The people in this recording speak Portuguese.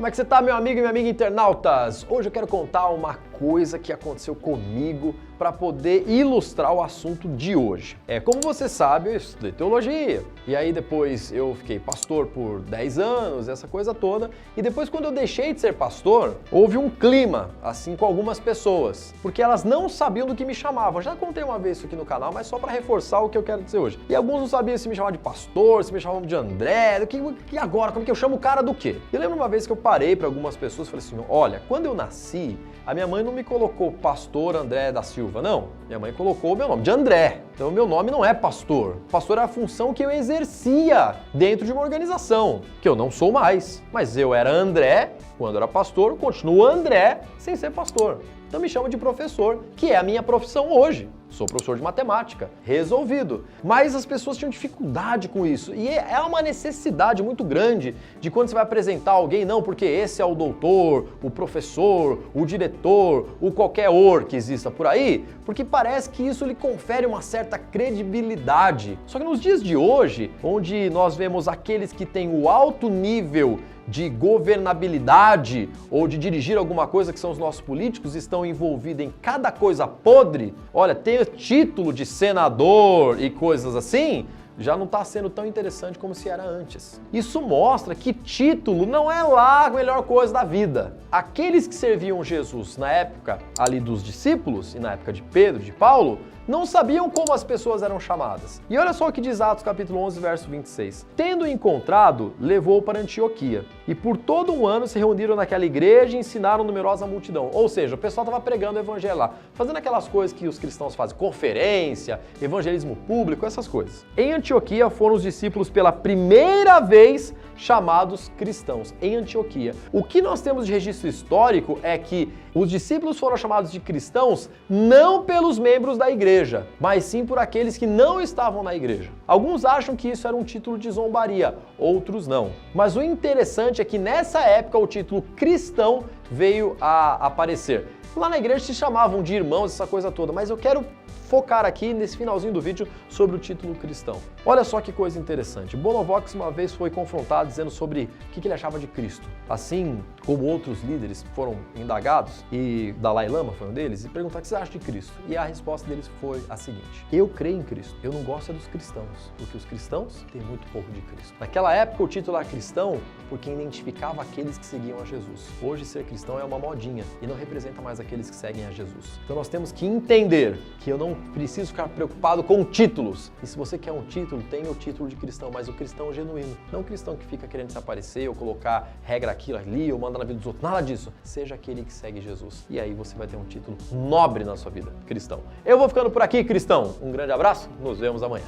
Como é que você tá, meu amigo e minha amiga internautas? Hoje eu quero contar uma coisa que aconteceu comigo para poder ilustrar o assunto de hoje. Como você sabe, eu estudei teologia, e aí depois eu fiquei pastor por 10 anos, essa coisa toda, e depois quando eu deixei de ser pastor, houve um clima, assim, com algumas pessoas, porque elas não sabiam do que me chamavam. Já contei uma vez isso aqui no canal, mas só para reforçar o que eu quero dizer hoje. E alguns não sabiam se me chamavam de pastor, se me chamavam de André, que agora, como que eu chamo o cara do quê? E eu lembro uma vez que eu parei para algumas pessoas e falei assim, olha, quando eu nasci, a minha mãe não me colocou pastor André da Silva, não. Minha mãe colocou o meu nome de André. Então, meu nome não é pastor. Pastor é a função que eu exercia dentro de uma organização, que eu não sou mais. Mas eu era André, quando era pastor, continuo André sem ser pastor. Então me chamo de professor, que é a minha profissão hoje. Sou professor de matemática, resolvido. Mas as pessoas tinham dificuldade com isso. E é uma necessidade muito grande de quando você vai apresentar alguém, não, porque esse é o doutor, o professor, o diretor, o qualquer or que exista por aí, porque parece que isso lhe confere uma certa credibilidade. Só que nos dias de hoje, onde nós vemos aqueles que têm o alto nível de governabilidade ou de dirigir alguma coisa, que são os nossos políticos, estão envolvidos em cada coisa podre, olha, ter título de senador e coisas assim, já não está sendo tão interessante como se era antes. Isso mostra que título não é lá a melhor coisa da vida. Aqueles que serviam Jesus na época ali dos discípulos, e na época de Pedro, de Paulo, não sabiam como as pessoas eram chamadas. E olha só o que diz Atos capítulo 11, verso 26. Tendo encontrado, levou para Antioquia. E por todo um ano se reuniram naquela igreja e ensinaram numerosa multidão. Ou seja, o pessoal estava pregando o evangelho lá, fazendo aquelas coisas que os cristãos fazem, conferência, evangelismo público, essas coisas. Em Antioquia foram os discípulos pela primeira vez chamados cristãos. Em Antioquia. O que nós temos de registro histórico é que os discípulos foram chamados de cristãos não pelos membros da igreja, mas sim por aqueles que não estavam na igreja. Alguns acham que isso era um título de zombaria, outros não. Mas o interessante é que nessa época o título cristão veio a aparecer. Lá na igreja se chamavam de irmãos, essa coisa toda, mas eu quero focar aqui nesse finalzinho do vídeo sobre o título cristão. Olha só que coisa interessante. Bonovox uma vez foi confrontado dizendo sobre o que ele achava de Cristo. Assim como outros líderes foram indagados, e Dalai Lama foi um deles, e perguntaram o que você acha de Cristo. E a resposta deles foi a seguinte: eu creio em Cristo, eu não gosto dos cristãos, porque os cristãos têm muito pouco de Cristo. Naquela época o título era cristão porque identificava aqueles que seguiam a Jesus. Hoje ser cristão é uma modinha e não representa mais aqueles que seguem a Jesus. Então nós temos que entender que eu não preciso ficar preocupado com títulos. E se você quer um título, tenha o título de cristão, mas o cristão genuíno. Não o cristão que fica querendo se aparecer ou colocar regra aqui ali ou manda na vida dos outros. Nada disso. Seja aquele que segue Jesus. E aí você vai ter um título nobre na sua vida, cristão. Eu vou ficando por aqui, cristão. Um grande abraço. Nos vemos amanhã.